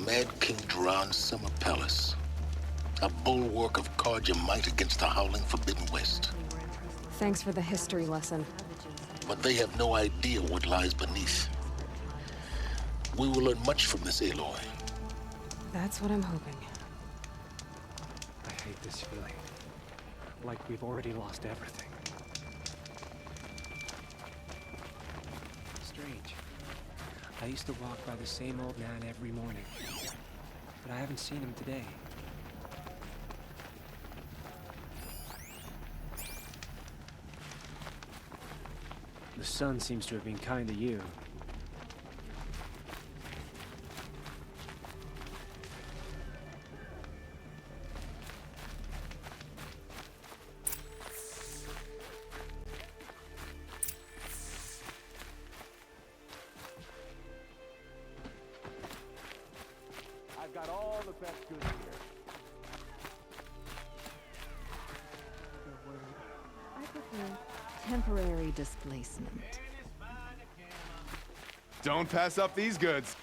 Mad King Duran's summer palace. A bulwark of Carja might against the howling Forbidden West. Thanks for the history lesson. But they have no idea what lies beneath. We will learn much from this, Aloy. That's what I'm hoping. I hate this feeling. Like we've already lost everything. Strange. I used to walk by the same old man every morning. But I haven't seen him today. The sun seems to have been kind to you. I've got all the best goods here. I prefer temporary displacement. Don't pass up these goods.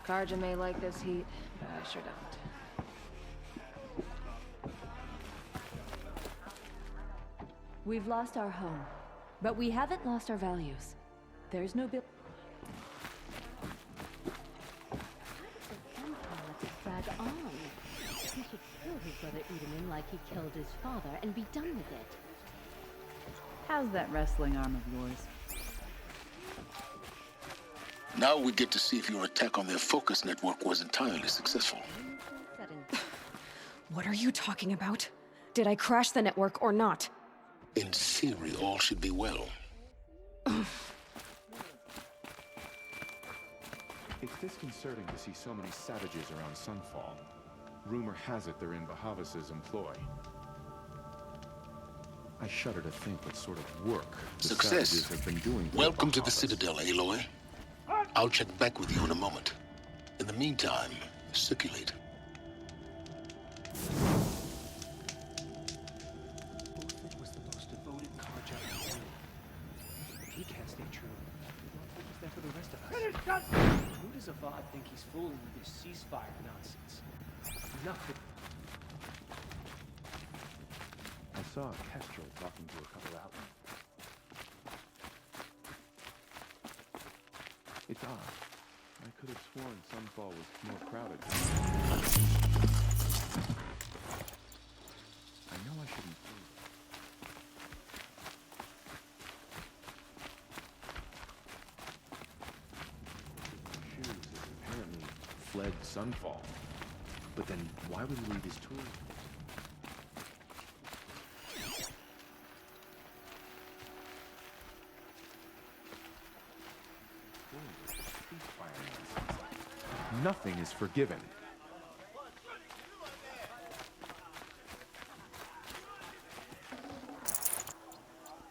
Carja may like this heat, but I sure don't. We've lost our home, but we haven't lost our values. There's no bill. Drag on. He should kill his brother Edaman like he killed his father and be done with it. How's that wrestling arm of yours? Now we get to see if your attack on their focus network was entirely successful. What are you talking about? Did I crash the network or not? In theory, all should be well. It's disconcerting to see so many savages around Sunfall. Rumor has it they're in Bahavas' employ. I shudder to think what sort of work the Success. savages have been doing. Welcome to the Citadel, Aloy. I'll check back with you in a moment. In the meantime, circulate. Ulfrid was the most devoted Carja I knew. If he can't stay true, what was there for the rest of us? Who does Avad think he's fooling with this ceasefire nonsense? Nothing. I saw Kestrel talking to a couple outlaws. It's odd. I could have sworn Sunfall was more crowded. I know I shouldn't do that. Shoes has apparently fled Sunfall. But then why would he leave his tools? Nothing is forgiven.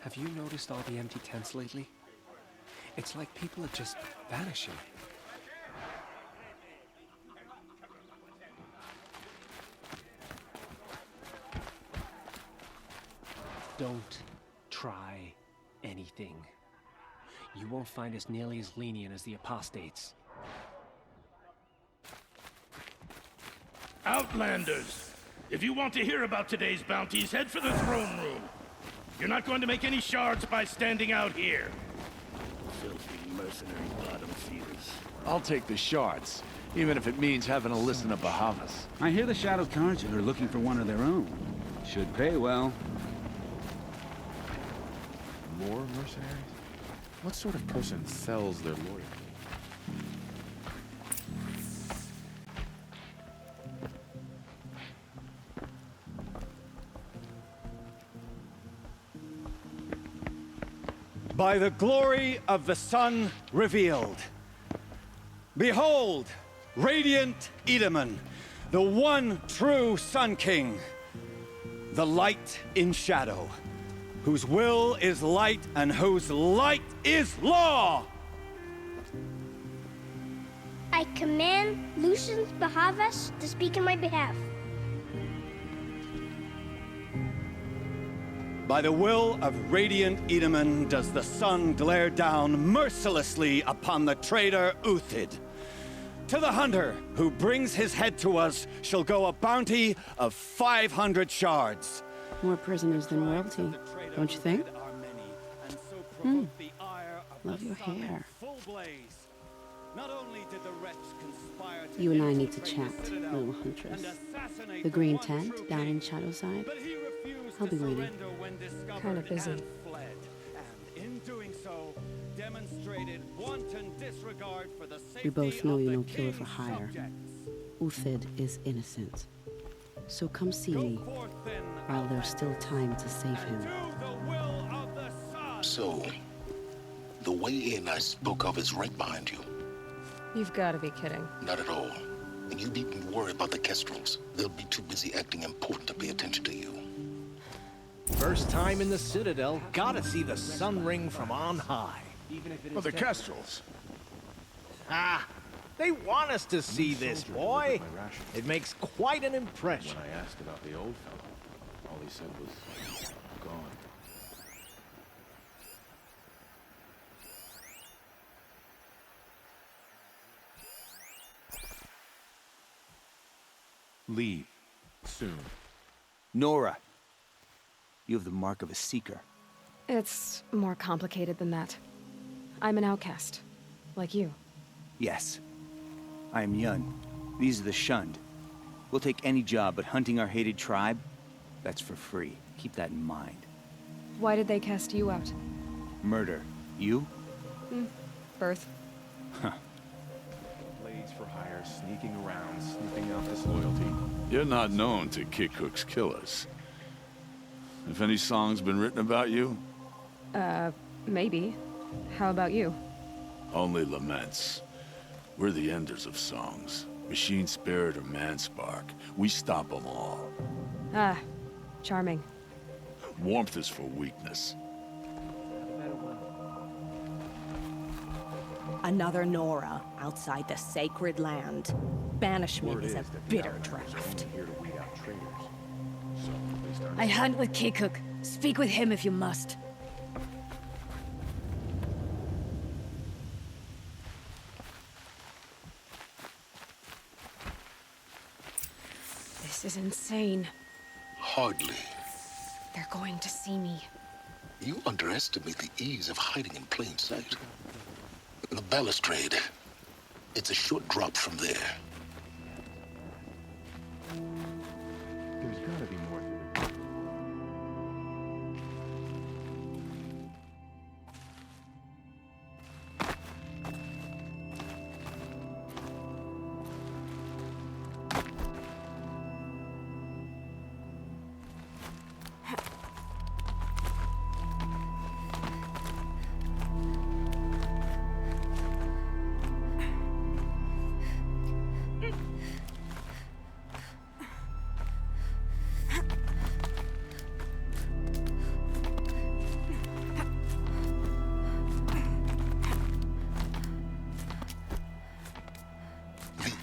Have you noticed all the empty tents lately? It's like people are just vanishing. Don't try anything. You won't find us nearly as lenient as the apostates. Outlanders! If you want to hear about today's bounties, head for the throne room. You're not going to make any shards by standing out here. Filthy mercenary bottom feeders. I'll take the shards, even if it means having to listen to Bahavas. I hear the Shadow Carja are looking for one of their own. Should pay well. More mercenaries? What sort of person sells their loyalty? By the glory of the sun revealed. Behold, radiant Edaman, the one true Sun King, the light in shadow, whose will is light and whose light is law! I command Lucius Bahavas to speak in my behalf. By the will of radiant Edaman does the sun glare down mercilessly upon the traitor Uthid. To the hunter who brings his head to us shall go a bounty of 500 shards. More prisoners than royalty, don't you think? Love your hair. You and I need to chat, little huntress. The green tent down in Shadowside? I'll be waiting. Kinda busy. We both know you're no killer for hire. Uthid is innocent. So come see me, while there's still time to save him. So, the way in I spoke of is right behind you. You've got to be kidding. Not at all. And you needn't worry about the Kestrels. They'll be too busy acting important to pay attention to you. First time in the Citadel, gotta see the sun ring from on high. Well, the Kestrels. Ah, they want us to see this, boy. It makes quite an impression. When I asked about the old fellow, all he said was, gone. Leave. Soon. Nora. You have the mark of a seeker. It's more complicated than that. I'm an outcast, like you. Yes. I am Yun. These are the shunned. We'll take any job, but hunting our hated tribe, that's for free. Keep that in mind. Why did they cast you out? Murder. You? Birth. Huh. Blades for hire, sneaking around, sniffing out disloyalty. You're not known to Kikuk's killers. Have any songs been written about you? Maybe. How about you? Only laments. We're the enders of songs. Machine spirit or man spark. We stop them all. Ah, charming. Warmth is for weakness. Another Nora outside the sacred land. Banishment is a bitter draft. I hunt with Kikuk. Speak with him if you must. This is insane. Hardly. They're going to see me. You underestimate the ease of hiding in plain sight. The balustrade. It's a short drop from there. There's gotta be more to it.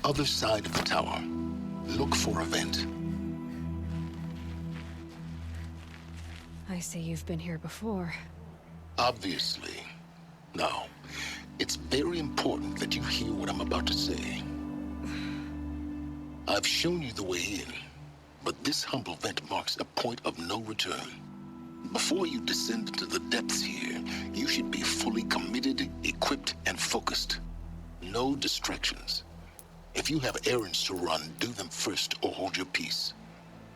Other side of the tower. Look for a vent. I see you've been here before. Obviously. Now, it's very important that you hear what I'm about to say. I've shown you the way in, but this humble vent marks a point of no return. Before you descend into the depths here, you should be fully committed, equipped, and focused. No distractions. If you have errands to run, do them first or hold your peace.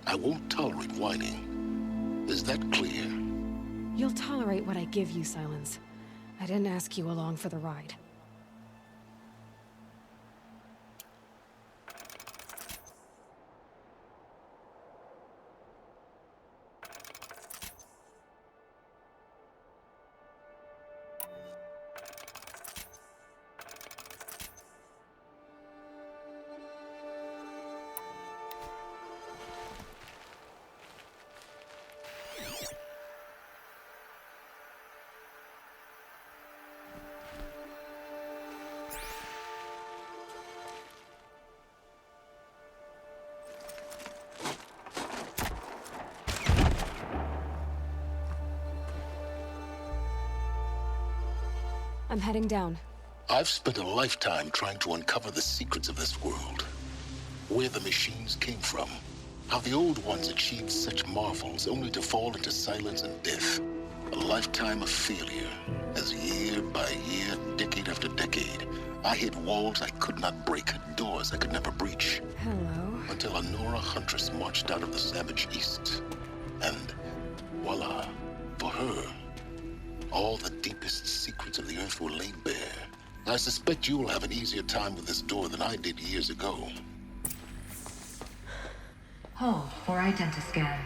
I won't tolerate whining. Is that clear? You'll tolerate what I give you, Silence. I didn't ask you along for the ride. I'm heading down. I've spent a lifetime trying to uncover the secrets of this world. Where the machines came from. How the old ones achieved such marvels only to fall into silence and death. A lifetime of failure, as year by year, decade after decade, I hit walls I could not break, doors I could never breach. Hello. Until a Nora huntress marched out of the savage east. And voila, for her, all the deepest secrets of the Earth were laid bare. I suspect you will have an easier time with this door than I did years ago. Hold for identiscan.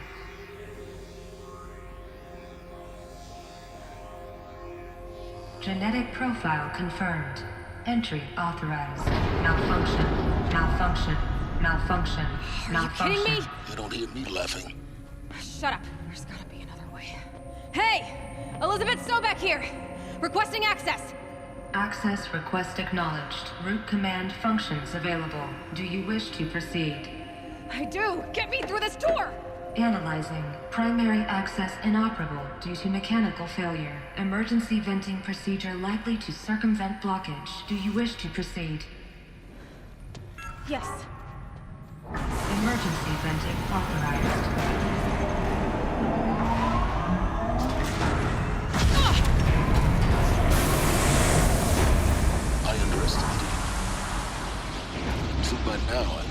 Genetic profile confirmed. Entry authorized. Malfunction. Malfunction. Malfunction. Malfunction. Are you kidding me? You don't hear me laughing. Shut up. There's gotta be another way. Hey! Elizabeth Sobeck here! Requesting access! Access request acknowledged. Root command functions available. Do you wish to proceed? I do! Get me through this door! Analyzing. Primary access inoperable due to mechanical failure. Emergency venting procedure likely to circumvent blockage. Do you wish to proceed? Yes. Emergency venting authorized. I underestimated you. So by now,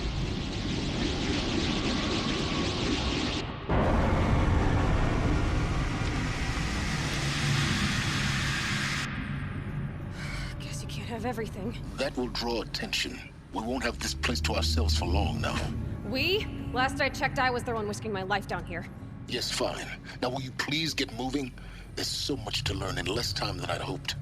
Guess you can't have everything. that will draw attention. We won't have this place to ourselves for long now. We? Last I checked, I was the one risking my life down here. Yes, fine. Now will you please get moving? There's so much to learn in less time than I'd hoped.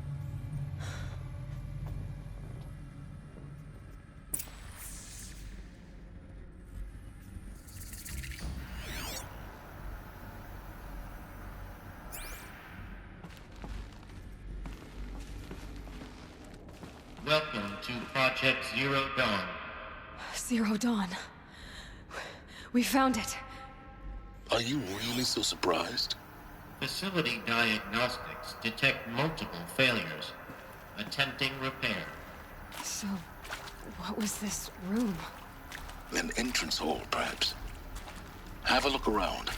Welcome to Project Zero Dawn. Zero Dawn. We found it. Are you really so surprised? Facility diagnostics detect multiple failures. Attempting repair. So, what was this room? An entrance hall, perhaps. Have a look around.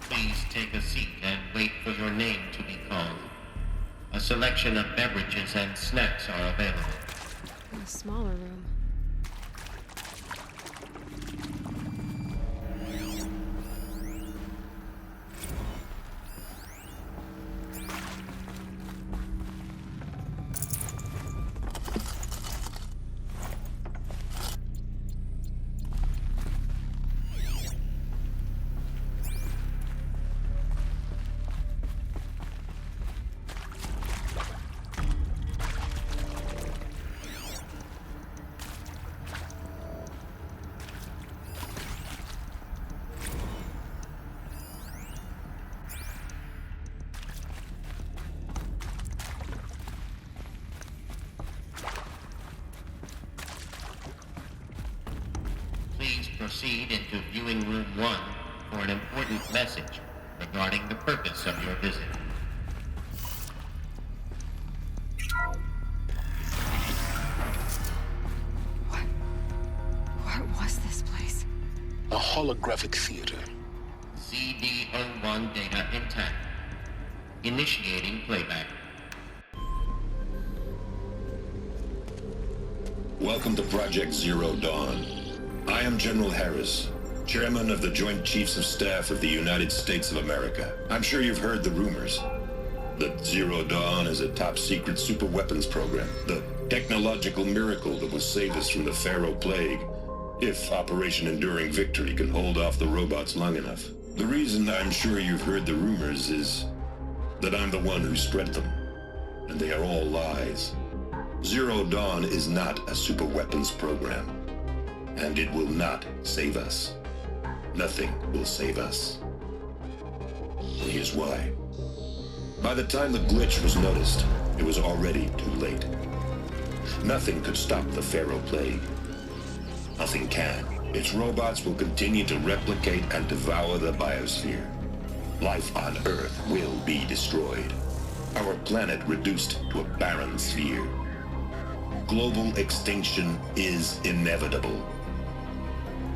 Please take a seat and wait for your name to be called. A selection of beverages and snacks are available. A smaller room. Please proceed into viewing room 1 for an important message regarding the purpose of your visit. What was this place? A holographic theater. CD01 data intact. Initiating playback. Welcome to Project Zero Dawn. I am General Harris, Chairman of the Joint Chiefs of Staff of the United States of America. I'm sure you've heard the rumors that Zero Dawn is a top-secret superweapons program, the technological miracle that will save us from the Pharaoh Plague, if Operation Enduring Victory can hold off the robots long enough. The reason I'm sure you've heard the rumors is that I'm the one who spread them, and they are all lies. Zero Dawn is not a superweapons program, and it will not save us. Nothing will save us. Here's why. By the time the glitch was noticed, it was already too late. Nothing could stop the Pharaoh Plague. Nothing can. Its robots will continue to replicate and devour the biosphere. Life on Earth will be destroyed. Our planet reduced to a barren sphere. Global extinction is inevitable.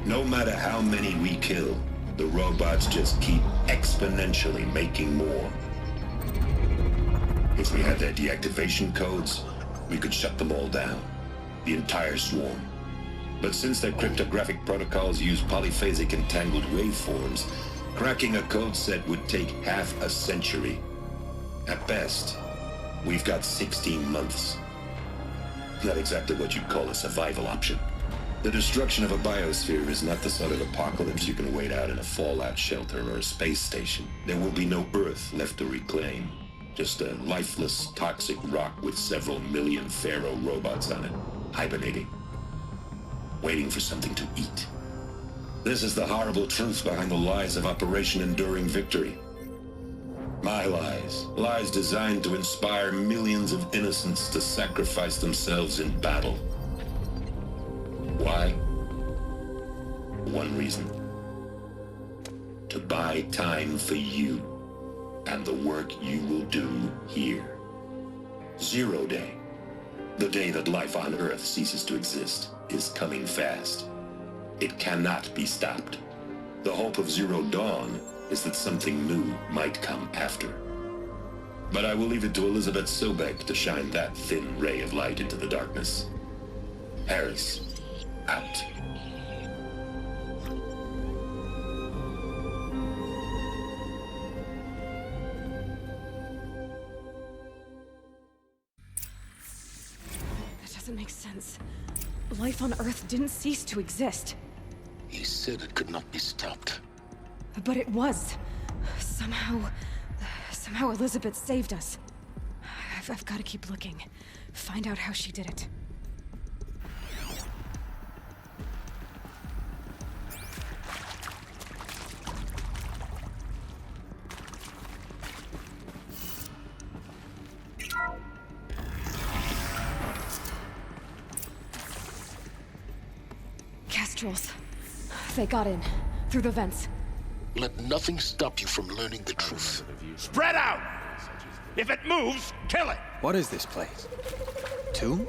No matter how many we kill, the robots just keep exponentially making more. If we had their deactivation codes, we could shut them all down. The entire swarm. But since their cryptographic protocols use polyphasic entangled waveforms, cracking a code set would take half a century. At best, we've got 16 months. Not exactly what you'd call a survival option. The destruction of a biosphere is not the sort of apocalypse you can wait out in a fallout shelter or a space station. There will be no Earth left to reclaim. Just a lifeless, toxic rock with several million Pharaoh robots on it, hibernating. Waiting for something to eat. This is the horrible truth behind the lies of Operation Enduring Victory. My lies. Lies designed to inspire millions of innocents to sacrifice themselves in battle. Why? One reason. To buy time for you and the work you will do here. Zero Day. The day that life on Earth ceases to exist is coming fast. It cannot be stopped. The hope of Zero Dawn is that something new might come after. But I will leave it to Elizabeth Sobek to shine that thin ray of light into the darkness. Harris, out. That doesn't make sense. Life on Earth didn't cease to exist. He said it could not be stopped. But it was. Somehow Elizabeth saved us. I've got to keep looking. Find out how she did it. Kestrels. They got in. Through the vents. Let nothing stop you from learning the truth. Spread out! If it moves, kill it! What is this place? Tomb?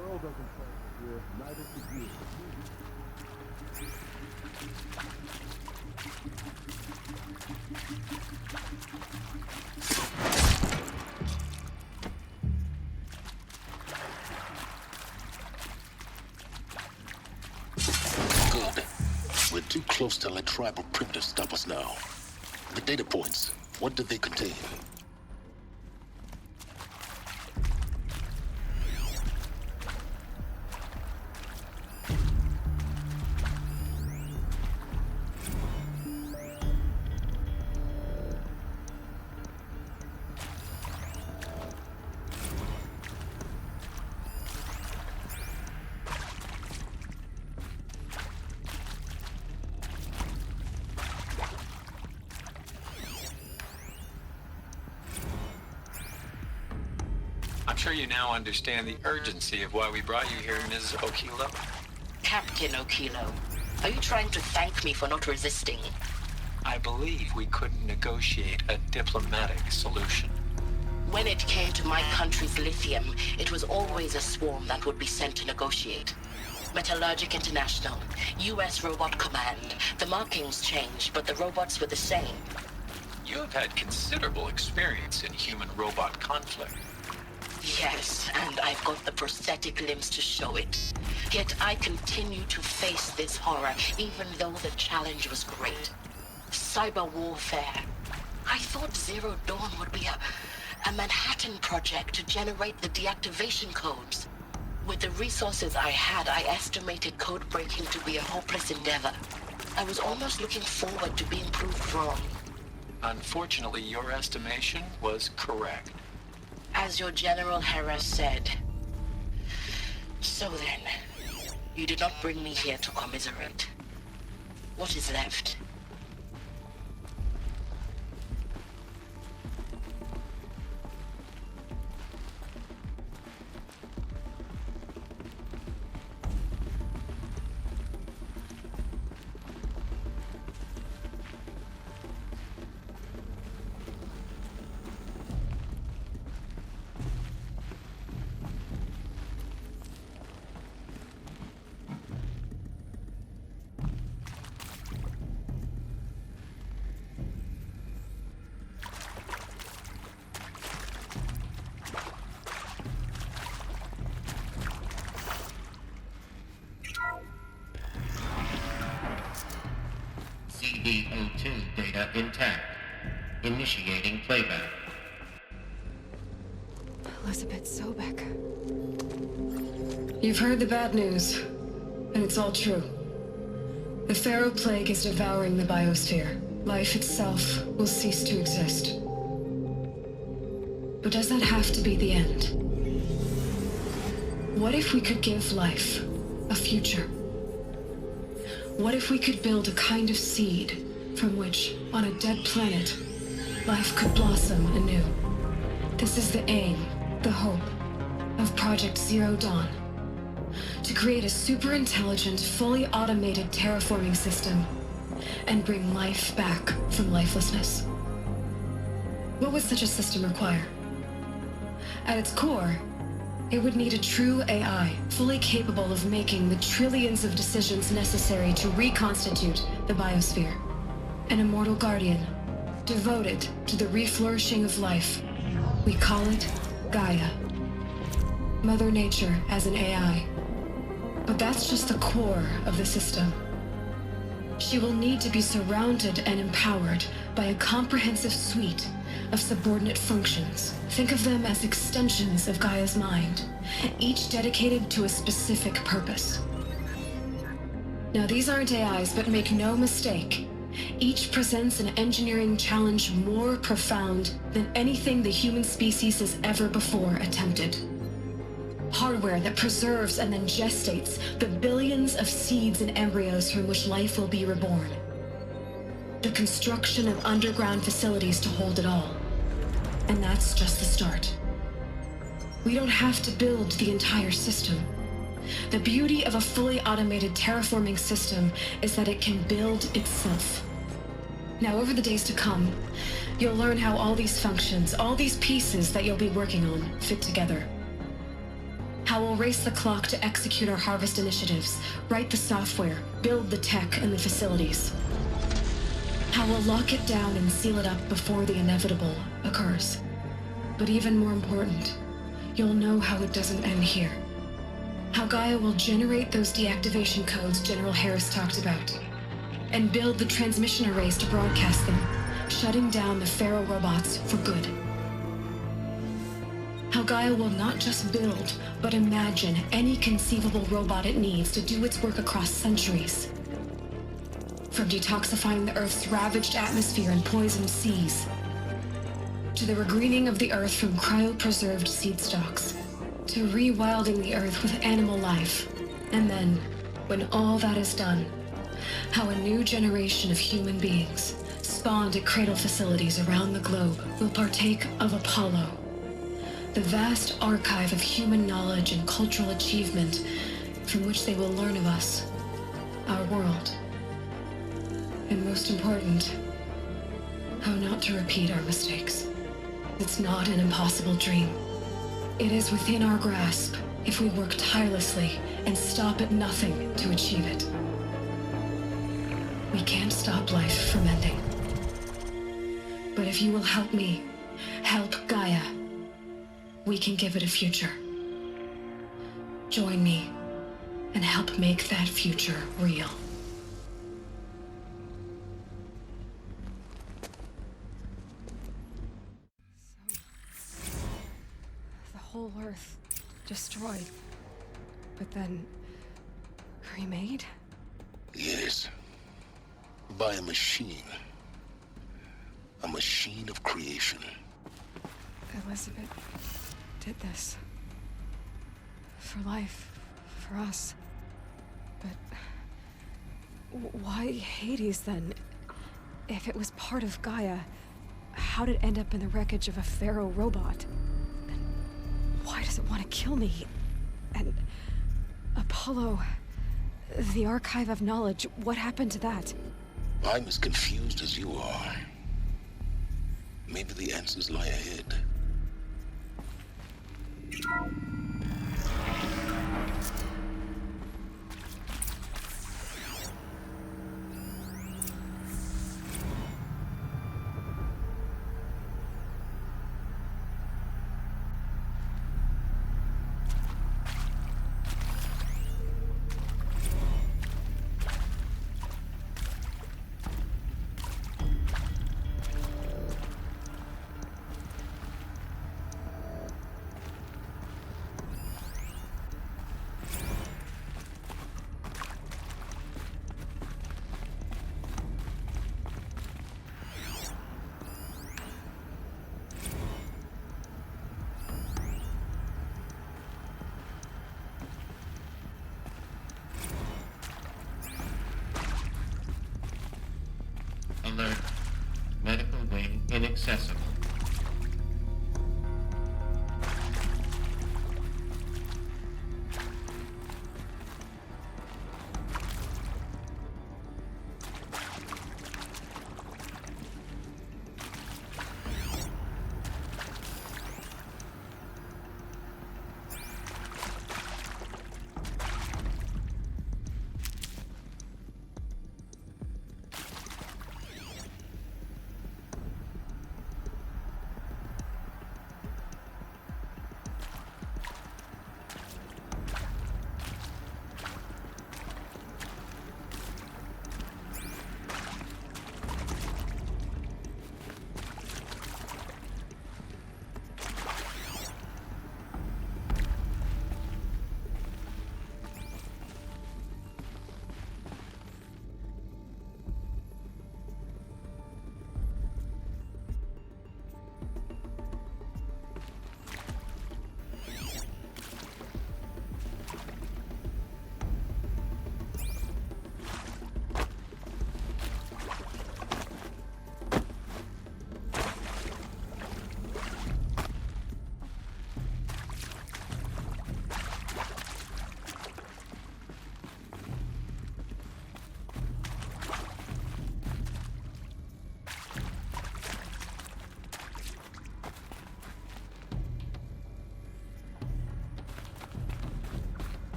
girl doesn't travel here, neither could you. Good. We're too close to let tribal primitives stop us now. The data points, what do they contain? I'm sure you now understand the urgency of why we brought you here, Ms. Okilo. Captain Okilo, are you trying to thank me for not resisting? I believe we couldn't negotiate a diplomatic solution. When it came to my country's lithium, it was always a swarm that would be sent to negotiate. Metallurgic International, U.S. Robot Command. The markings changed, but the robots were the same. You have had considerable experience in human-robot conflict. Yes, and I've got the prosthetic limbs to show it. Yet I continue to face this horror, even though the challenge was great. Cyber warfare. I thought Zero Dawn would be a Manhattan project to generate the deactivation codes. With the resources I had, I estimated code breaking to be a hopeless endeavor. I was almost looking forward to being proved wrong. Unfortunately, your estimation was correct. As your General Hera said. So then, you did not bring me here to commiserate. What is left? CD02 data intact. Initiating playback. Elizabeth Sobek. You've heard the bad news, and it's all true. The Pharaoh Plague is devouring the biosphere. Life itself will cease to exist. But does that have to be the end? What if we could give life a future? What if we could build a kind of seed from which, on a dead planet, life could blossom anew? This is the aim, the hope, of Project Zero Dawn. To create a super-intelligent, fully automated terraforming system and bring life back from lifelessness. What would such a system require? At its core, it would need a true AI, fully capable of making the trillions of decisions necessary to reconstitute the biosphere. An immortal guardian, devoted to the reflourishing of life. We call it Gaia. Mother Nature as an AI. But that's just the core of the system. She will need to be surrounded and empowered by a comprehensive suite of subordinate functions. Think of them as extensions of Gaia's mind, each dedicated to a specific purpose. Now, these aren't AIs, but make no mistake, each presents an engineering challenge more profound than anything the human species has ever before attempted. Hardware that preserves and then gestates the billions of seeds and embryos from which life will be reborn. The construction of underground facilities to hold it all. And that's just the start. We don't have to build the entire system. The beauty of a fully automated terraforming system is that it can build itself. Now, over the days to come, you'll learn how all these functions, all these pieces that you'll be working on, fit together. How we'll race the clock to execute our harvest initiatives, write the software, build the tech and the facilities. How we'll lock it down and seal it up before the inevitable occurs. But even more important, you'll know how it doesn't end here. How Gaia will generate those deactivation codes General Harris talked about, and build the transmission arrays to broadcast them, shutting down the Pharaoh robots for good. How Gaia will not just build, but imagine any conceivable robot it needs to do its work across centuries. From detoxifying the Earth's ravaged atmosphere and poisoned seas, to the regreening of the Earth from cryopreserved seed stalks, to rewilding the Earth with animal life. And then, when all that is done, how a new generation of human beings, spawned at cradle facilities around the globe, will partake of Apollo, the vast archive of human knowledge and cultural achievement from which they will learn of us, our world. And most important, how not to repeat our mistakes. It's not an impossible dream. It is within our grasp if we work tirelessly and stop at nothing to achieve it. We can't stop life from ending. But if you will help me, help Gaia, we can give it a future. Join me and help make that future real. The whole Earth destroyed, but then remade? Yes. By a machine. A machine of creation. Elizabeth did this. For life. For us. But why Hades then? If it was part of Gaia, how did it end up in the wreckage of a Pharaoh robot? And why does it want to kill me? And Apollo, the archive of knowledge, what happened to that? I'm as confused as you are. Maybe the answers lie ahead. Alert. Medical wing inaccessible.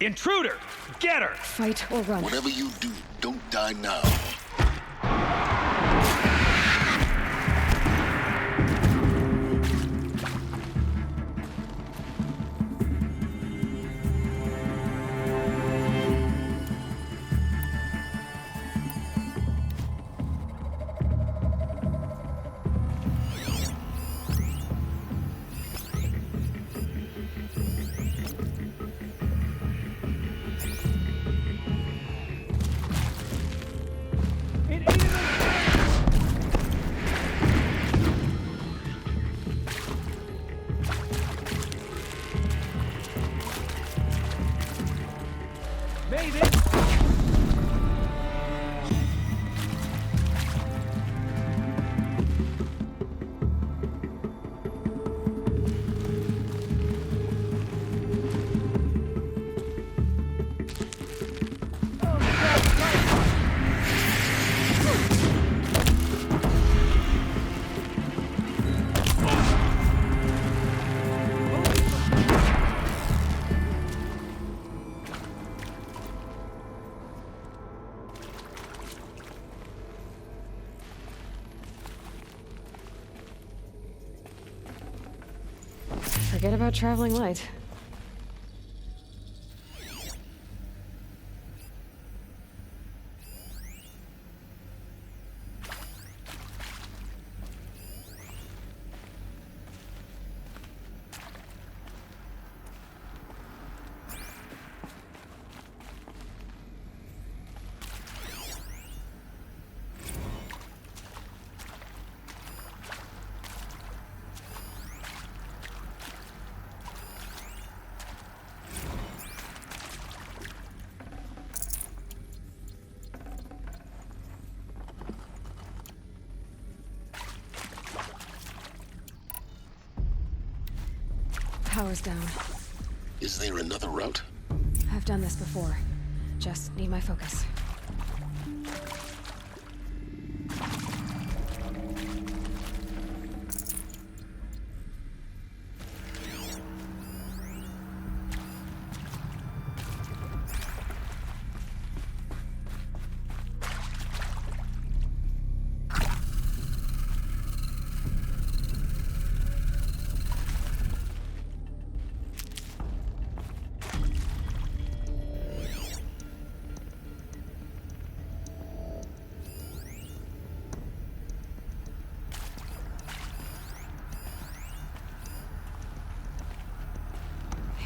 Intruder! Get her! Fight or run. Whatever you do, don't die now. Forget about traveling light. Power's down. Is there another route? I've done this before. Just need my focus.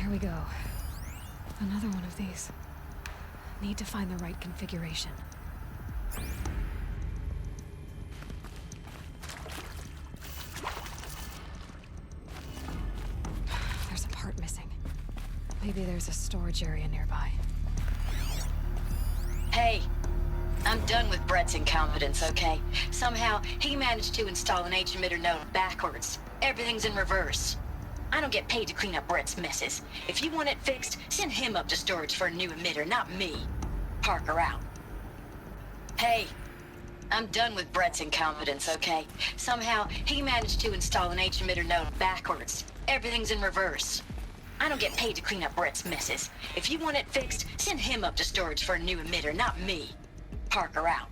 Here we go. Another one of these. Need to find the right configuration. There's a part missing. Maybe there's a storage area nearby. Hey, I'm done with Brett's incompetence, okay? Somehow, he managed to install an H-emitter node backwards. Everything's in reverse. I don't get paid to clean up Brett's messes. If you want it fixed, send him up to storage for a new emitter, not me. Parker out. Hey, I'm done with Brett's incompetence, okay? Somehow, he managed to install an H-emitter node backwards. Everything's in reverse. I don't get paid to clean up Brett's messes. If you want it fixed, send him up to storage for a new emitter, not me. Parker out.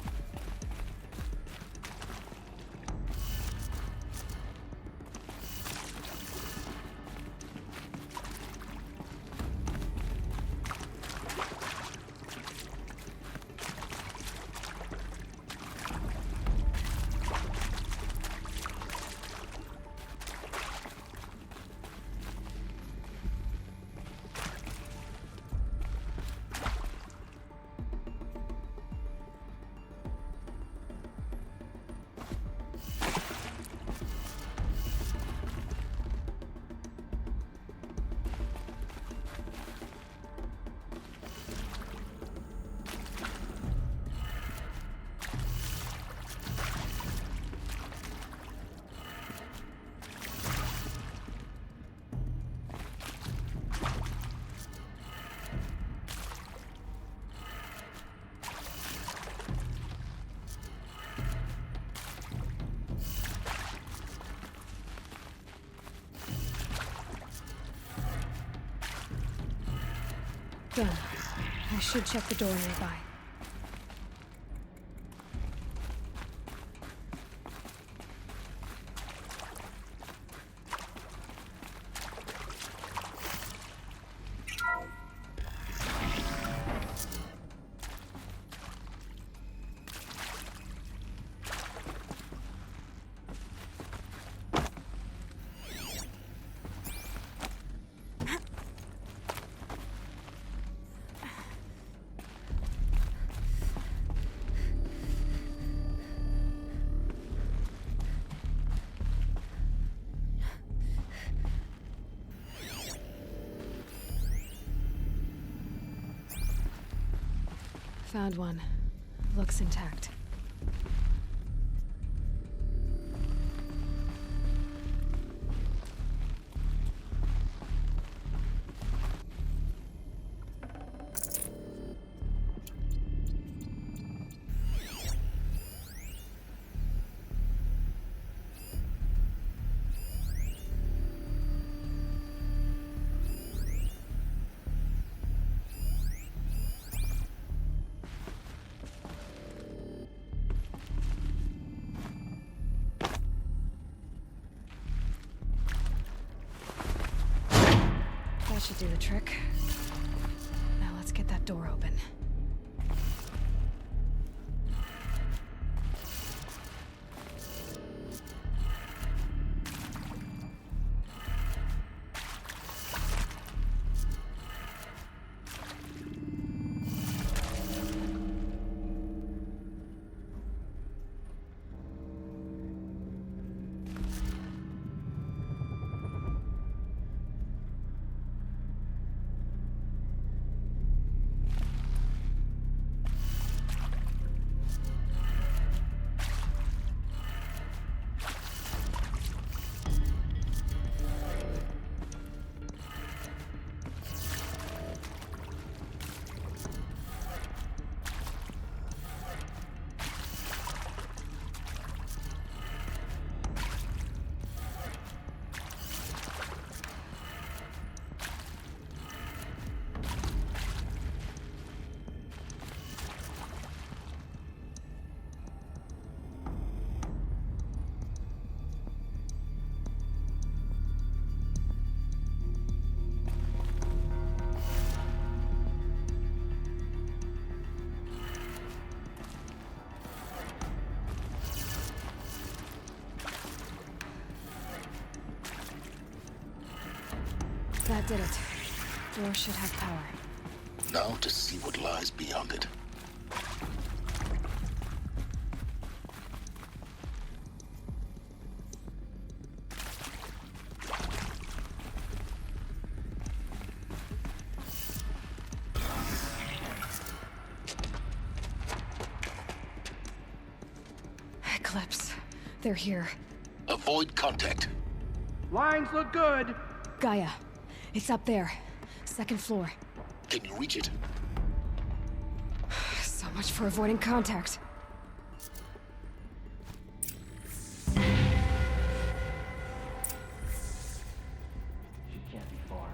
Done. I should check the door nearby. Found one. Looks intact. That should do the trick. Now let's get that door open. That did it. Door should have power. Now to see what lies beyond it. Eclipse. They're here. Avoid contact. Lines look good. Gaia. It's up there. Second floor. Can you reach it? So much for avoiding contact. She can't be far.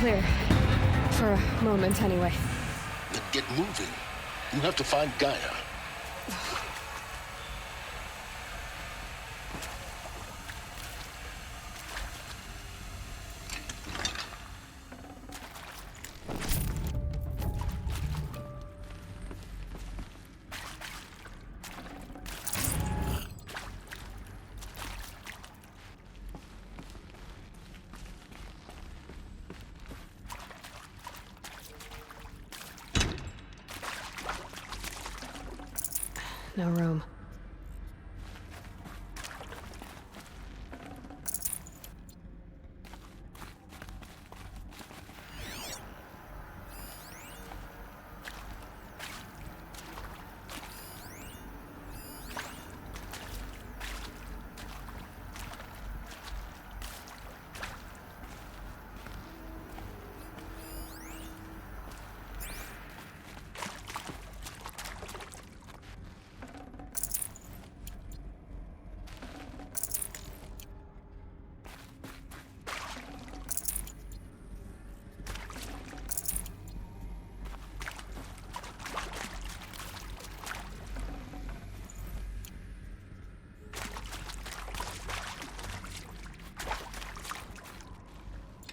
clear. For a moment, anyway. Then get moving. You have to find Gaia. No room.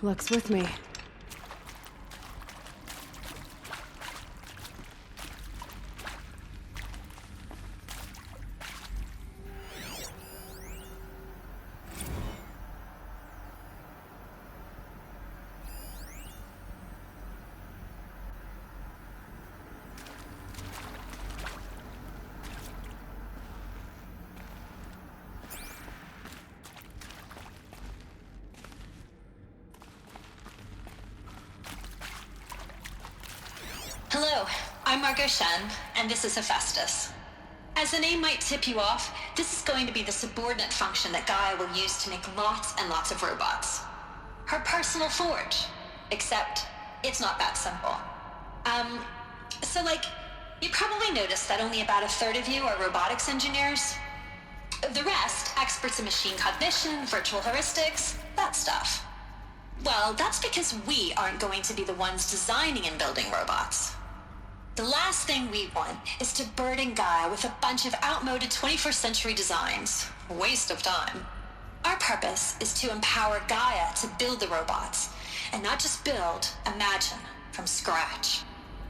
Luck's with me. Hello, I'm Margot Shen, and this is Hephaestus. As the name might tip you off, this is going to be the subordinate function that Gaia will use to make lots and lots of robots. Her personal forge. Except, it's not that simple. You probably noticed that only about a third of you are robotics engineers. The rest, experts in machine cognition, virtual heuristics, that stuff. Well, that's because we aren't going to be the ones designing and building robots. The last thing we want is to burden Gaia with a bunch of outmoded 21st century designs. Waste of time. Our purpose is to empower Gaia to build the robots, and not just build, imagine, from scratch.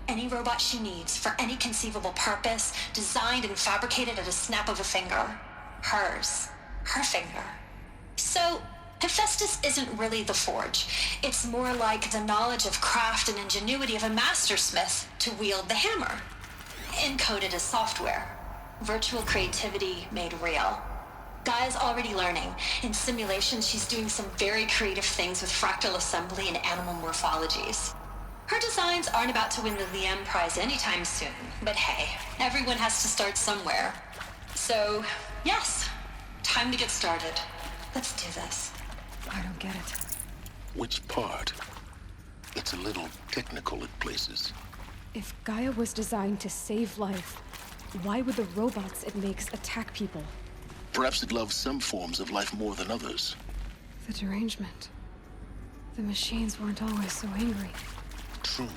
Any robot she needs for any conceivable purpose, designed and fabricated at a snap of a finger. Hers. Her finger. So, Hephaestus isn't really the forge. It's more like the knowledge of craft and ingenuity of a mastersmith to wield the hammer. Encoded as software. Virtual creativity made real. Gaia's already learning. In simulations, she's doing some very creative things with fractal assembly and animal morphologies. Her designs aren't about to win the Liam Prize anytime soon, but hey, everyone has to start somewhere. So, yes, time to get started. Let's do this. I don't get it. Which part? It's a little technical at places. If Gaia was designed to save life, why would the robots it makes attack people? Perhaps it loves some forms of life more than others. The derangement. The machines weren't always so angry. True.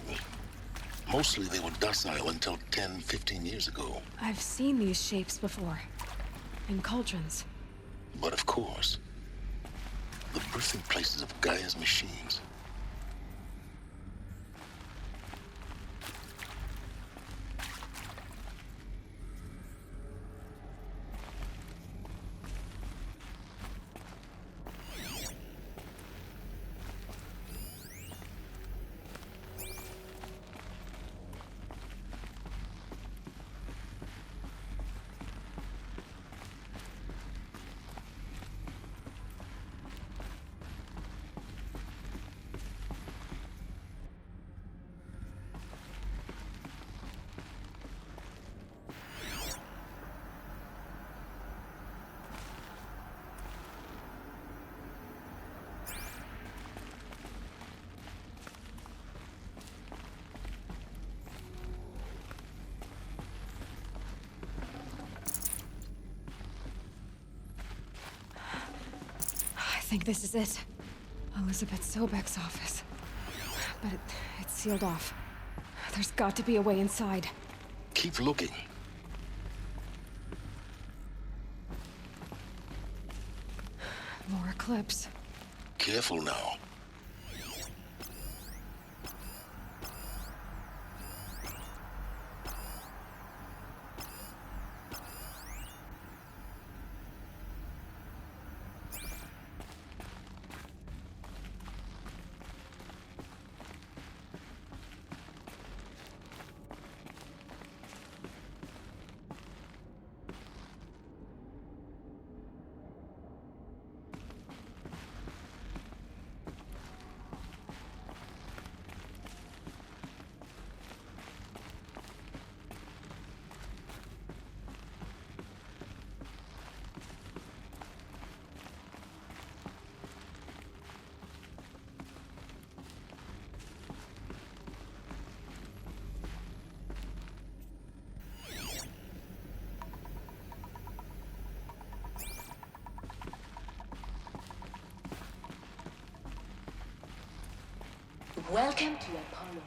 Mostly they were docile until 10, 15 years ago. I've seen these shapes before. In cauldrons. But of course, the birthing places of Gaia's machines. I think this is it. Elizabeth Sobek's office. but it's sealed off. There's got to be a way inside. Keep looking. More Eclipse. Careful now. Welcome to Apollo,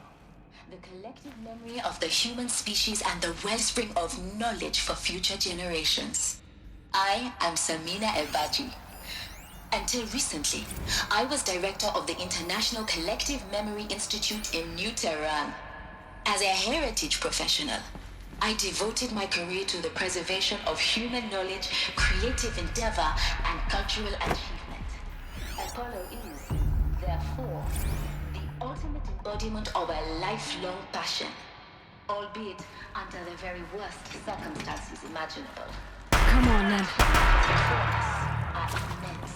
the collective memory of the human species and the wellspring of knowledge for future generations. I am Samina Ebaji. Until recently, I was director of the International Collective Memory Institute in New Tehran. As a heritage professional, I devoted my career to the preservation of human knowledge, creative endeavor, and cultural achievement. Apollo is, therefore, ultimate embodiment of a lifelong passion, albeit under the very worst circumstances imaginable. Come on, then. Efforts are immense.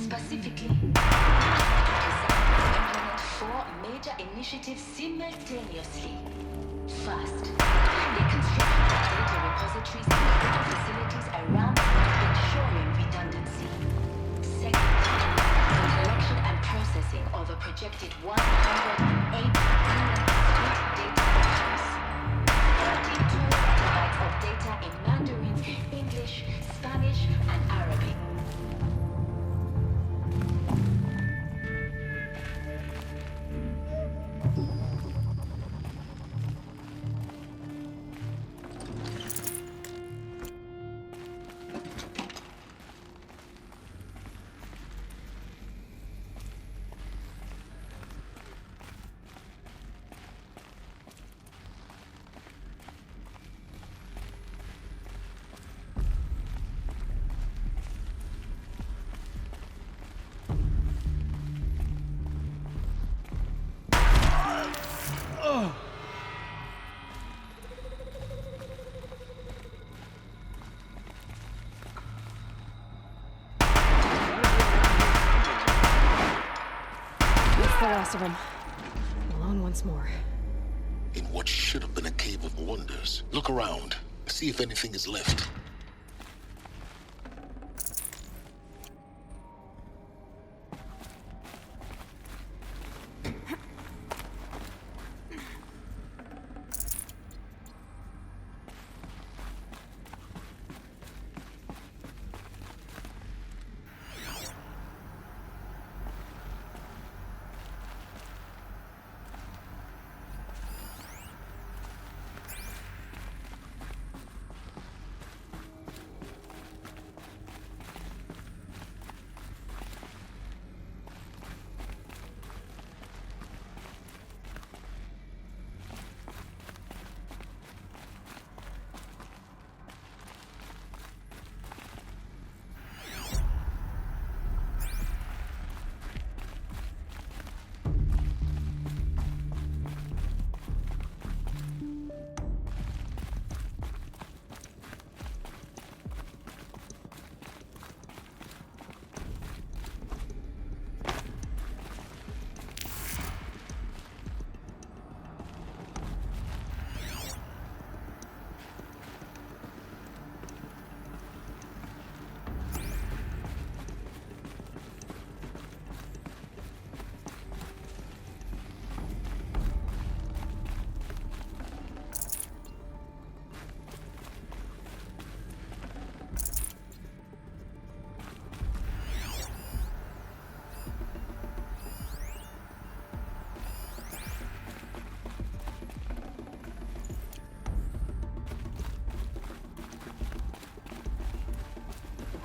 Specifically, designed to implement 4 major initiatives simultaneously. First, the construction of data repositories and data facilities around the world, ensuring redundancy. Second, the collection and processing of a projected 108 billion discrete data files. 32 petabytes of data in Mandarin, English, Spanish, and Arabic. The last of them. Alone once more. In what should have been a cave of wonders. Look around. See if anything is left.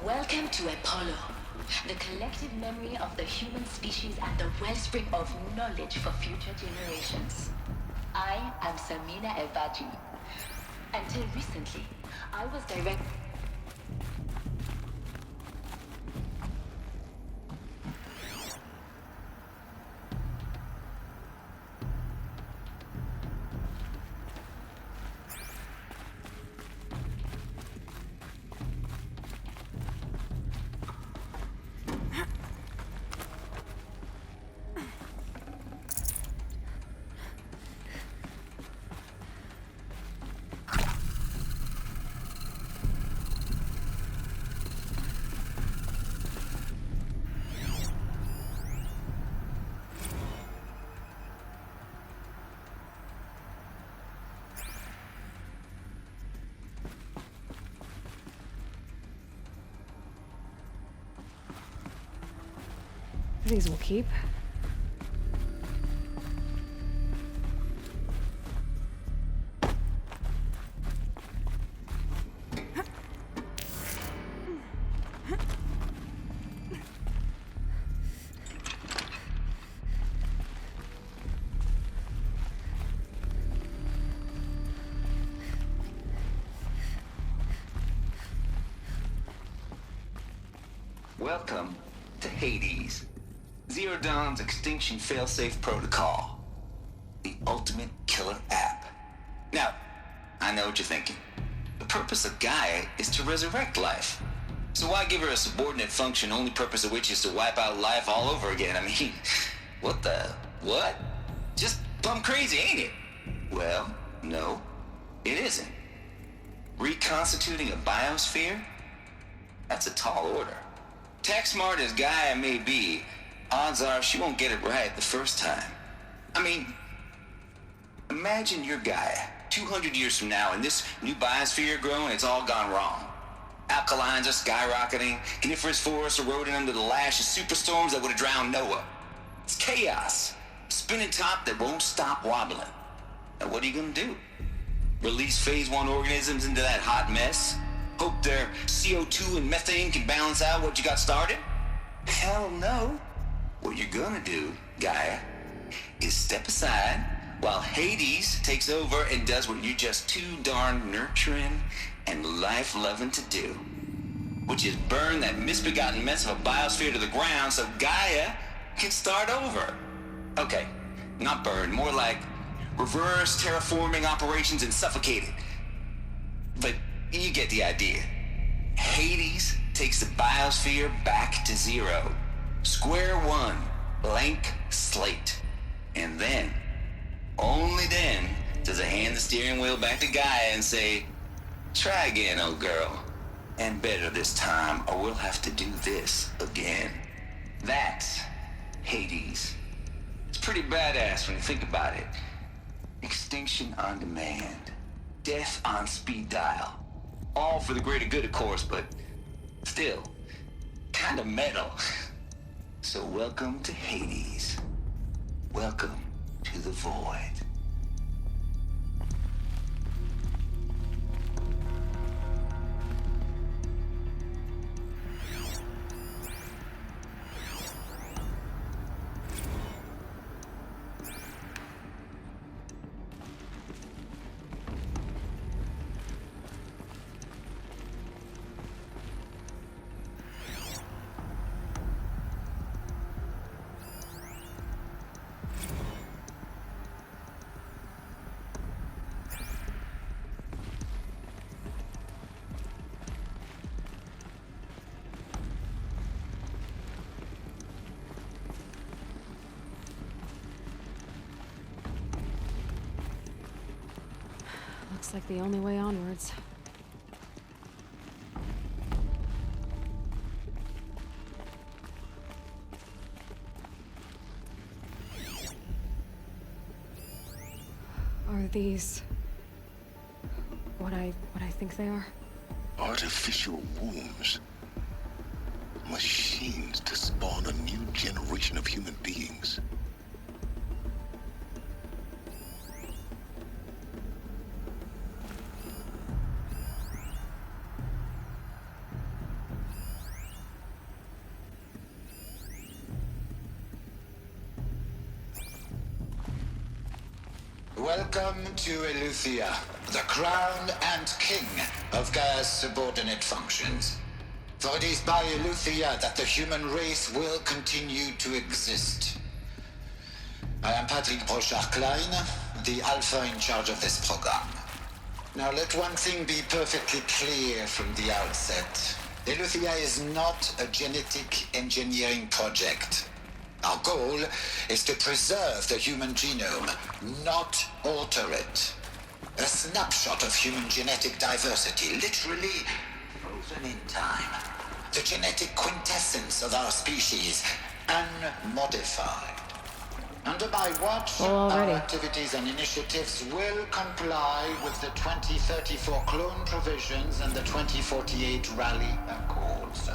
Welcome to Apollo, the collective memory of the human species and the wellspring of knowledge for future generations. I am Samina Ebaji. Until recently, I was direct... These will keep. Welcome to Hades. Zero Dawn's extinction failsafe protocol. The ultimate killer app. Now, I know what you're thinking. The purpose of Gaia is to resurrect life. So why give her a subordinate function, only purpose of which is to wipe out life all over again? I mean, what? Just plumb crazy, ain't it? Well, no, it isn't. Reconstituting a biosphere? That's a tall order. Tech smart as Gaia may be, odds are she won't get it right the first time. I mean, imagine you're Gaia, 200 years from now, and this new biosphere you're growing, it's all gone wrong. Alkalines are skyrocketing, coniferous forests eroding under the lash of superstorms that would have drowned Noah. It's chaos, spinning top that won't stop wobbling. Now what are you gonna do? Release phase 1 organisms into that hot mess? Hope their CO2 and methane can balance out what you got started? Hell no. What you're gonna do, Gaia, is step aside while Hades takes over and does what you're just too darn nurturing and life-loving to do, which is burn that misbegotten mess of a biosphere to the ground so Gaia can start over. Okay, not burn, more like reverse terraforming operations and suffocate it. But you get the idea. Hades takes the biosphere back to zero. Square one, blank slate. And then, only then, does it hand the steering wheel back to Gaia and say, try again, old girl. And better this time, or we'll have to do this again. That's Hades. It's pretty badass when you think about it. Extinction on demand. Death on speed dial. All for the greater good, of course, but still, kind of metal. So welcome to Hades. Welcome to the void. Looks like the only way onwards. Are these what I think they are? Artificial wombs. Machines to spawn a new generation of human beings. Welcome to Eleuthia, the crown and king of Gaia's subordinate functions. For it is by Eleuthia that the human race will continue to exist. I am Patrick Brochard-Klein, the Alpha in charge of this program. Now let one thing be perfectly clear from the outset. Eleuthia is not a genetic engineering project. Our goal is to preserve the human genome, not alter it. A snapshot of human genetic diversity, literally frozen in time. The genetic quintessence of our species, unmodified. Under my watch, our activities and initiatives will comply with the 2034 clone provisions and the 2048 Rally Accords.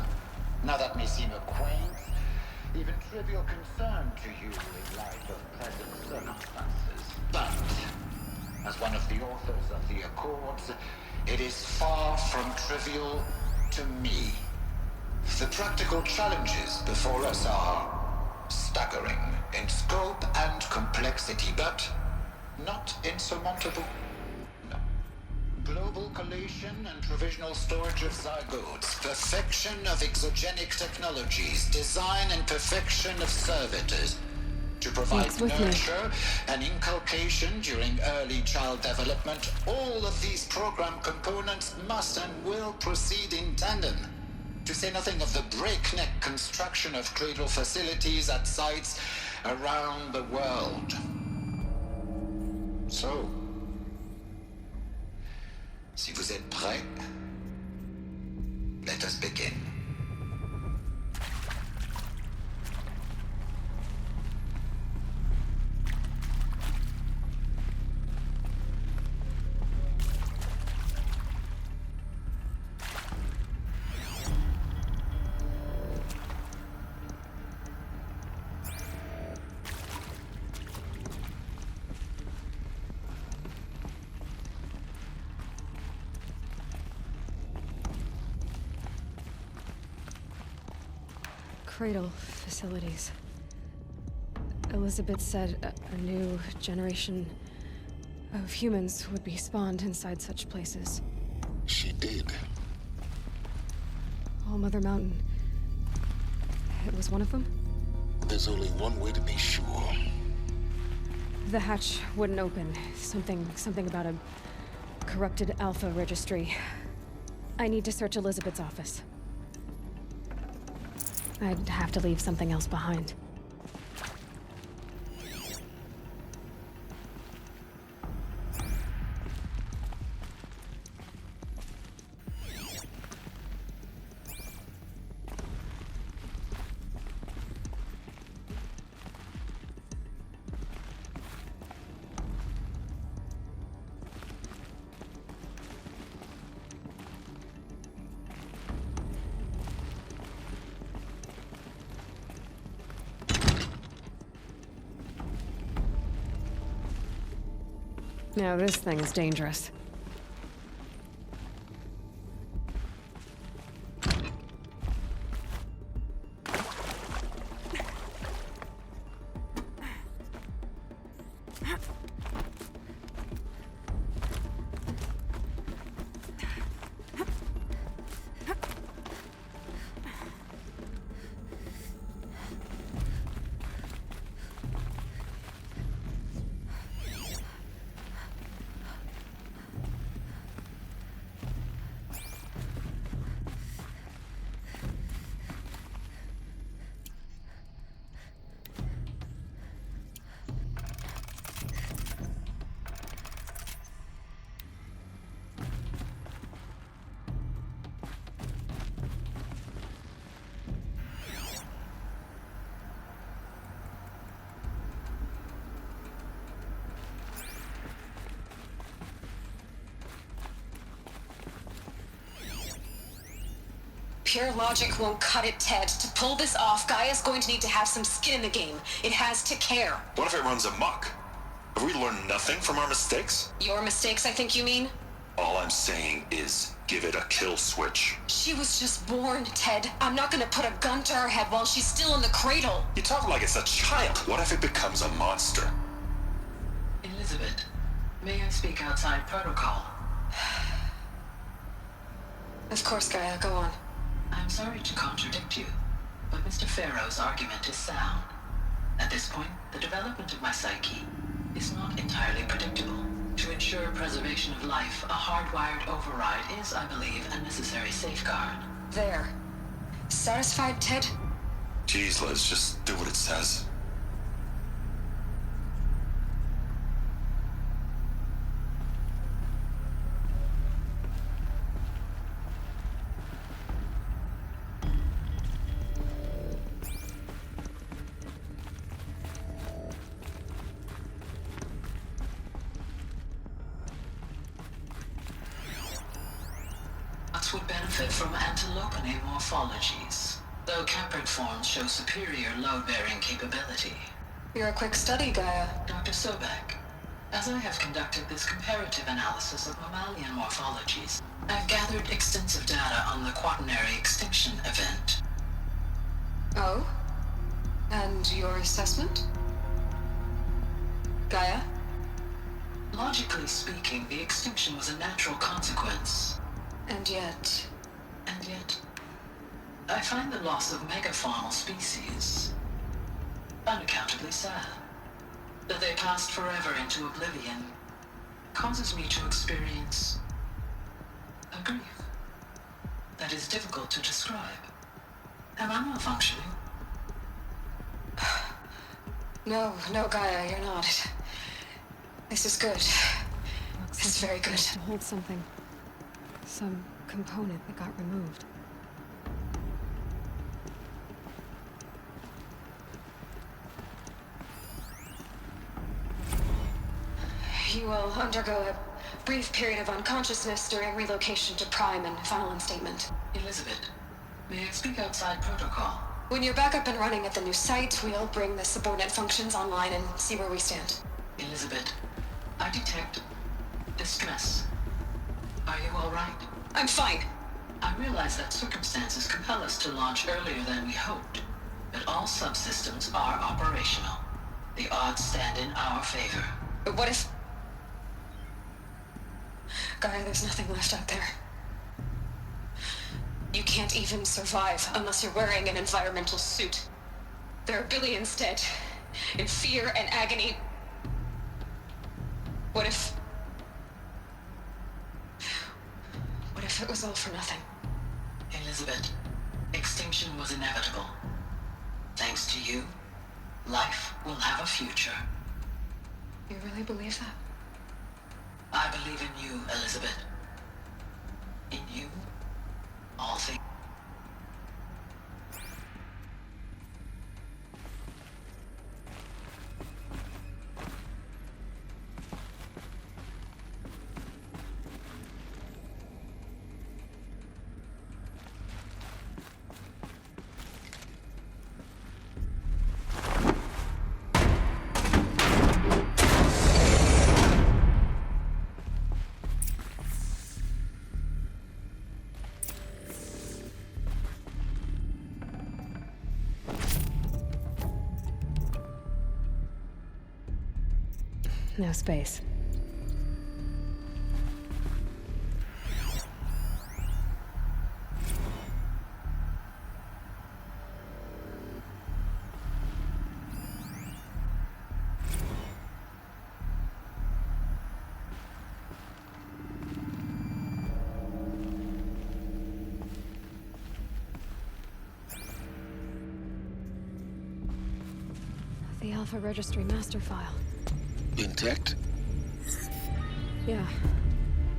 Now that may seem a quaint, even trivial concern to you in light of present circumstances. But, as one of the authors of the Accords, it is far from trivial to me. The practical challenges before us are staggering in scope and complexity, but not insurmountable. No. Global collation and provisional storage of zygotes, perfection of exogenic technologies, design and perfection of servitors to provide nurture and inculcation during early child development. All of these program components must and will proceed in tandem. To say nothing of the breakneck construction of cradle facilities at sites around the world. So, si vous êtes prêts, let us begin. Cradle facilities. Elizabeth said a new generation of humans would be spawned inside such places. She did. All Mother Mountain. It was one of them? There's only one way to be sure. The hatch wouldn't open. Something about a corrupted Alpha registry. I need to search Elizabeth's office. I'd have to leave something else behind. Now this thing is dangerous. Pure logic won't cut it, Ted. To pull this off, Gaia's going to need to have some skin in the game. It has to care. What if it runs amok? Have we learned nothing from our mistakes? Your mistakes, I think you mean? All I'm saying is, give it a kill switch. She was just born, Ted. I'm not gonna put a gun to her head while she's still in the cradle. You talk like it's a child. What if it becomes a monster? Elizabeth, May I speak outside protocol? Of course, Gaia, go on. I'm sorry to contradict you, but Mr. Farrow's argument is sound. At this point, the development of my psyche is not entirely predictable. To ensure preservation of life, a hardwired override is, I believe, a necessary safeguard. There. Satisfied, Ted? Jeez, Liz, just do what it says. Would benefit from antilopinae morphologies, though Caprid forms show superior load-bearing capability. You're a quick study, Gaia. Dr. Sobek, as I have conducted this comparative analysis of mammalian morphologies, I've gathered extensive data on the quaternary extinction event. Oh? And your assessment? Gaia? Logically speaking, the extinction was a natural consequence. And yet, I find the loss of megafaunal species unaccountably sad. That they passed forever into oblivion causes me to experience a grief that is difficult to describe. Am I malfunctioning? No, Gaia, you're not. This is good. It's very good. To hold something. Some component that got removed. You will undergo a brief period of unconsciousness during relocation to Prime and final instatement. Elizabeth, may I speak outside protocol? When you're back up and running at the new site, we'll bring the subordinate functions online and see where we stand. Elizabeth, I detect distress. Are you all right? I'm fine. I realize that circumstances compel us to launch earlier than we hoped, but all subsystems are operational. The odds stand in our favor. But what if... Gaia, there's nothing left out there. You can't even survive unless you're wearing an environmental suit. There are billions dead, in fear and agony. What if it was all for nothing? Elizabeth, extinction was inevitable. Thanks to you, life will have a future. You really believe that? I believe in you, Elizabeth. In you, all things. No space. The Alpha Registry master file. Intact? Yeah.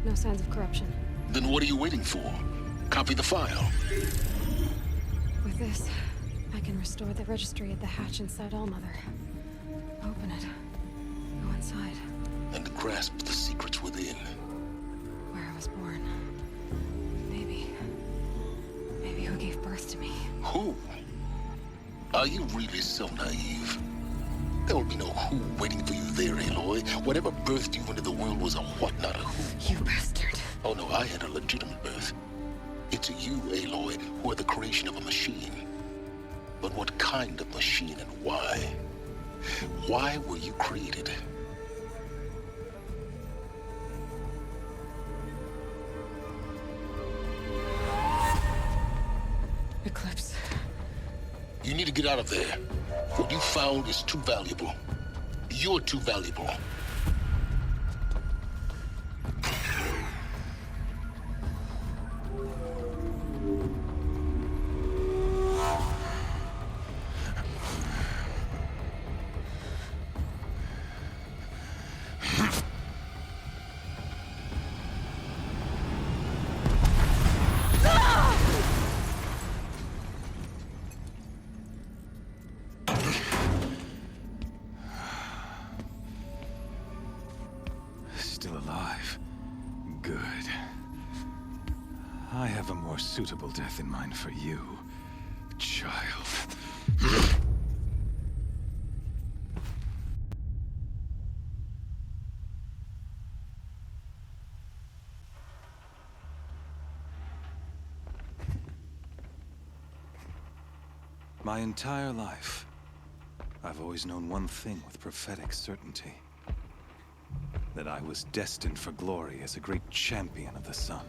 No signs of corruption. Then what are you waiting for? Copy the file. With this, I can restore the registry at the hatch inside Allmother. Open it. Go inside. And grasp the secrets within. Where I was born. Maybe who gave birth to me. Who? Are you really so naive? There will be no who waiting for you there, Aloy. Whatever birthed you into the world was a what, not a who. You bastard. Oh no, I had a legitimate birth. It's you, Aloy, who are the creation of a machine. But what kind of machine and why? Why were you created? Eclipse. You need to get out of there. What you found is too valuable. You're too valuable. Still alive. Good. I have a more suitable death in mind for you, child. My entire life, I've always known one thing with prophetic certainty. That I was destined for glory as a great champion of the sun.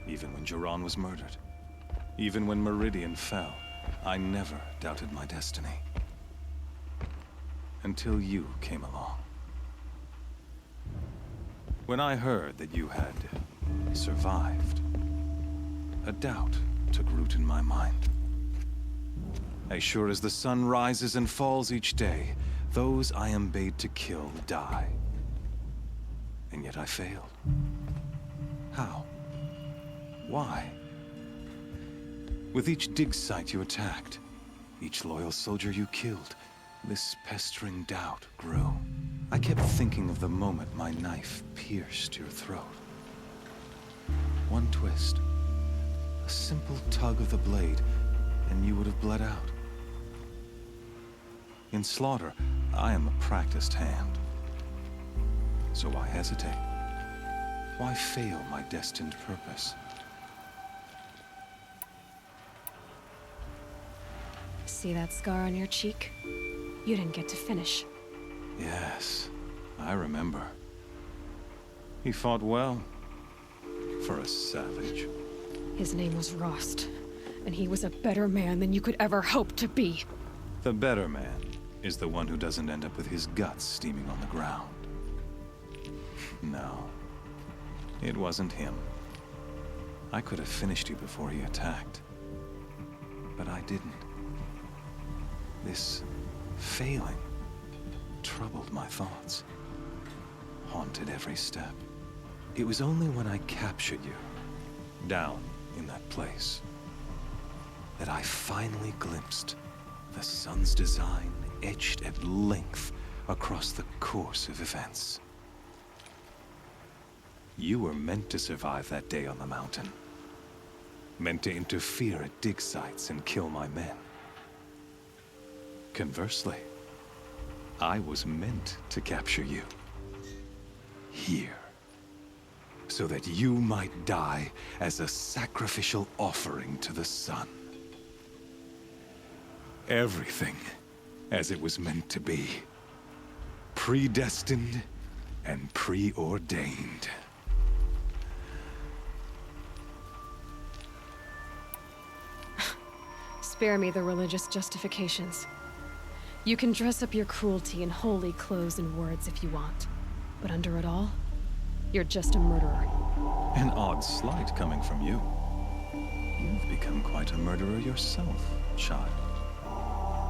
Even when Jiran was murdered, even when Meridian fell, I never doubted my destiny. Until you came along. When I heard that you had survived, a doubt took root in my mind. As sure as the sun rises and falls each day, those I am bade to kill die. And yet I failed. How? Why? With each dig site you attacked, each loyal soldier you killed, this pestering doubt grew. I kept thinking of the moment my knife pierced your throat. One twist, a simple tug of the blade, and you would have bled out. In slaughter, I am a practiced hand. So why hesitate? Why fail my destined purpose? See that scar on your cheek? You didn't get to finish. Yes, I remember. He fought well. For a savage. His name was Rost, and he was a better man than you could ever hope to be. The better man is the one who doesn't end up with his guts steaming on the ground. No, it wasn't him. I could have finished you before he attacked. But I didn't. This failing troubled my thoughts, haunted every step. It was only when I captured you, down in that place, that I finally glimpsed the sun's design etched at length across the course of events. You were meant to survive that day on the mountain. Meant to interfere at dig sites and kill my men. Conversely, I was meant to capture you. Here. So that you might die as a sacrificial offering to the sun. Everything as it was meant to be. Predestined and preordained. Spare me the religious justifications. You can dress up your cruelty in holy clothes and words if you want. But under it all, you're just a murderer. An odd slight coming from you. You've become quite a murderer yourself, child.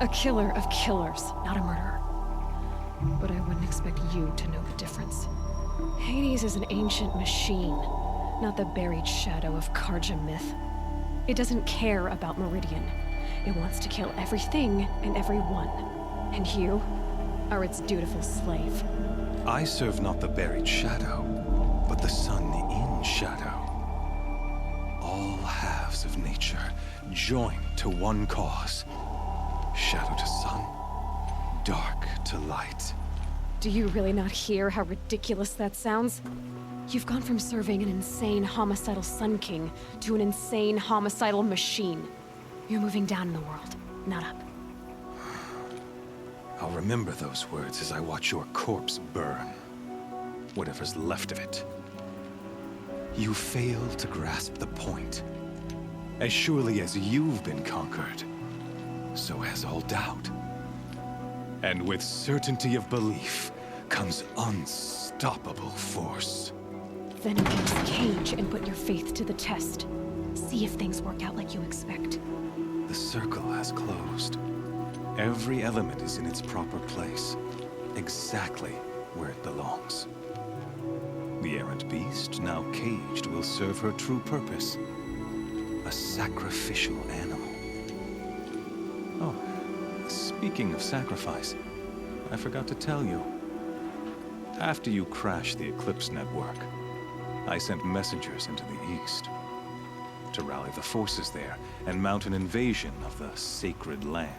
A killer of killers, not a murderer. But I wouldn't expect you to know the difference. Hades is an ancient machine, not the buried shadow of Karja myth. It doesn't care about Meridian. It wants to kill everything and everyone. And you are its dutiful slave. I serve not the buried shadow, but the sun in shadow. All halves of nature joined to one cause. Shadow to sun, dark to light. Do you really not hear how ridiculous that sounds? You've gone from serving an insane homicidal Sun King to an insane homicidal machine. You're moving down in the world, not up. I'll remember those words as I watch your corpse burn. Whatever's left of it. You fail to grasp the point. As surely as you've been conquered, so has all doubt. And with certainty of belief comes unstoppable force. Then enter this cage and put your faith to the test. See if things work out like you expect. The circle has closed. Every element is in its proper place, exactly where it belongs. The errant beast, now caged, will serve her true purpose. A sacrificial animal. Oh, speaking of sacrifice, I forgot to tell you. After you crashed the Eclipse network, I sent messengers into the east to rally the forces there and mount an invasion of the sacred land.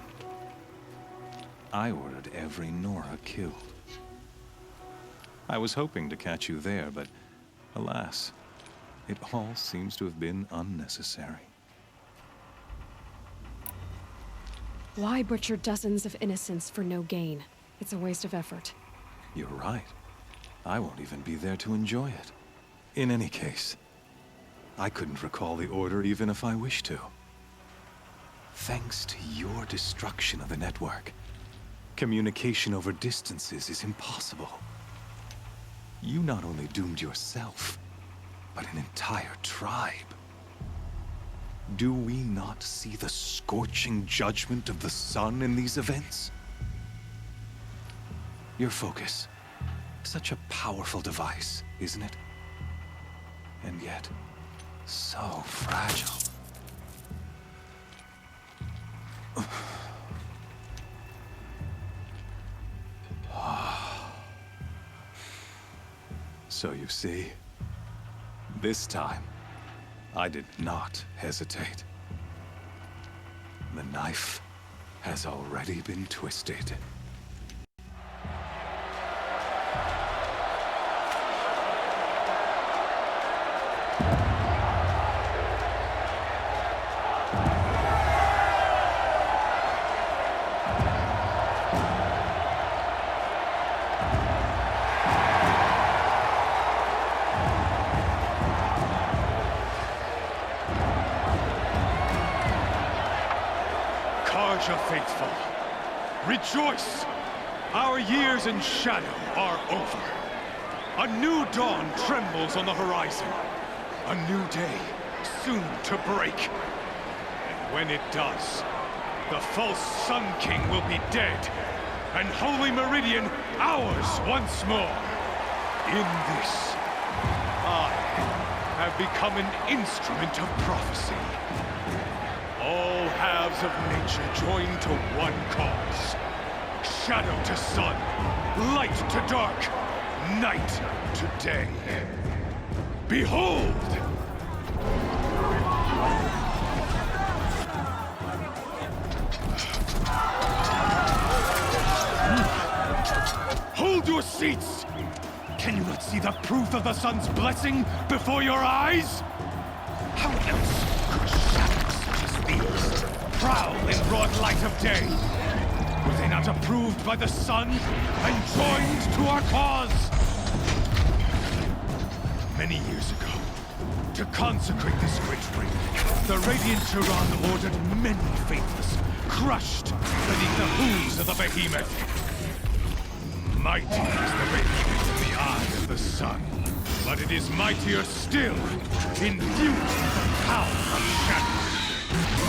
I ordered every Nora killed. I was hoping to catch you there, but alas, it all seems to have been unnecessary. Why butcher dozens of innocents for no gain? It's a waste of effort. You're right. I won't even be there to enjoy it. In any case, I couldn't recall the order even if I wished to. Thanks to your destruction of the network, communication over distances is impossible. You not only doomed yourself, but an entire tribe. Do we not see the scorching judgment of the sun in these events? Your focus, such a powerful device, isn't it? And yet, so fragile. So you see, this time, I did not hesitate. The knife has already been twisted. Karja faithful, rejoice! Our years in shadow are over. A new dawn trembles on the horizon. A new day soon to break. And when it does, the false Sun King will be dead, and Holy Meridian ours once more. In this, I have become an instrument of prophecy. All halves of nature join to one cause. Shadow to sun, light to dark, night to day. Behold! Hold your seats! Can you not see the proof of the sun's blessing before your eyes? How else could shadows such as these prowl in broad light of day? Were they not approved by the sun and joined to our cause? Many years ago, to consecrate this great ring, the Radiant Turan ordered many faithless, crushed beneath the hooves of the behemoth. Mighty is the behemoth in the eye of the sun, but it is mightier still in beauty and power of shadow.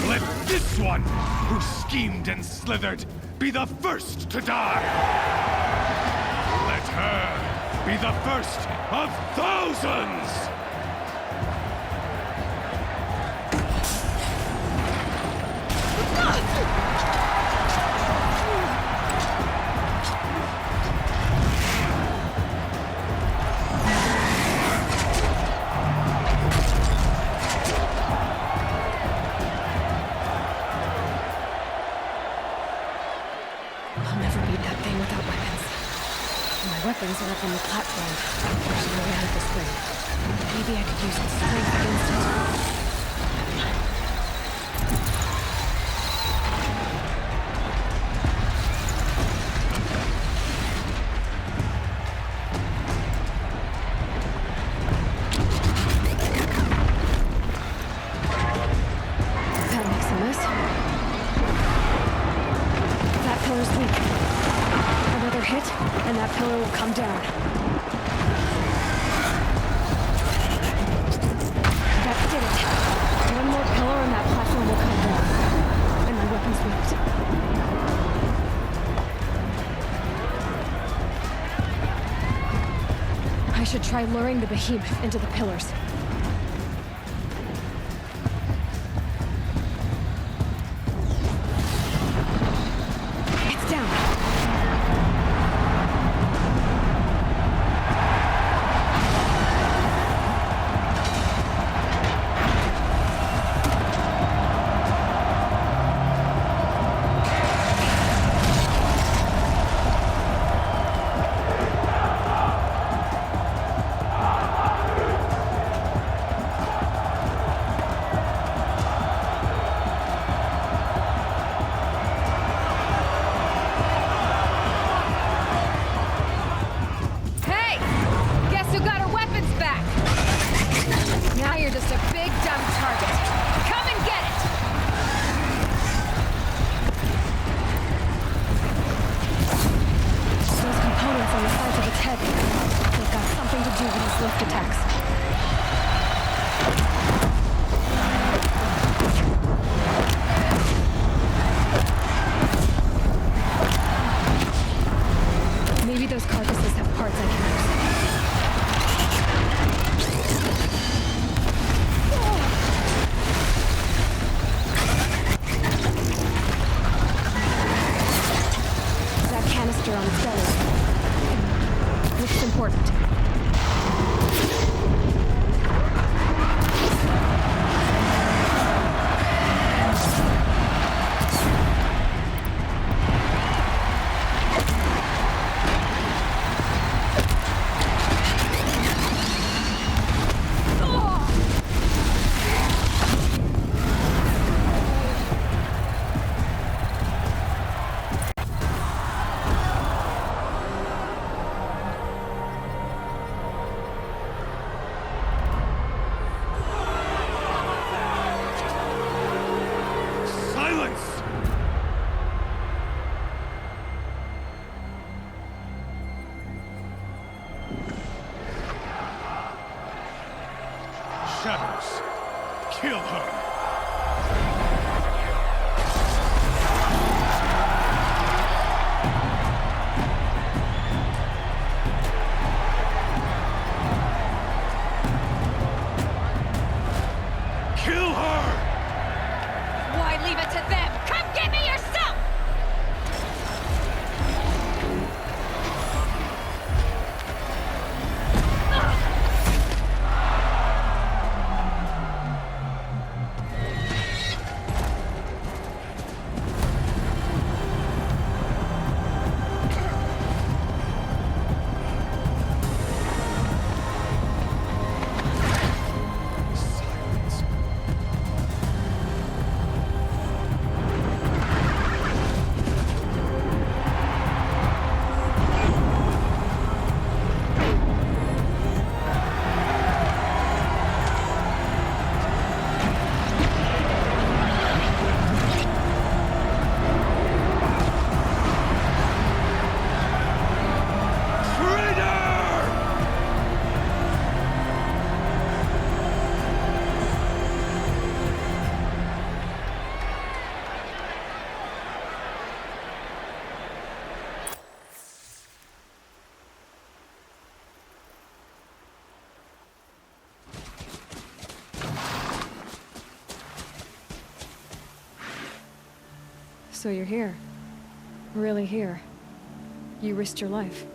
Let this one, who schemed and slithered, be the first to die. Let her be the first of thousands! Weapons are up on the platform. There's no way out of this thing. Maybe I could use the strength against it. pillar's weak. Another hit, and that pillar will come down. That did it. One more pillar and that platform will come down. And my weapon's weak. I should try luring the behemoth into the pillars. It's down. Maybe those carcasses have parts I can use. That canister on its belly. Looks important. Shadows. Kill her. Kill her! Why leave it to them? Come get me yourself! So you're here. Really here. You risked your life.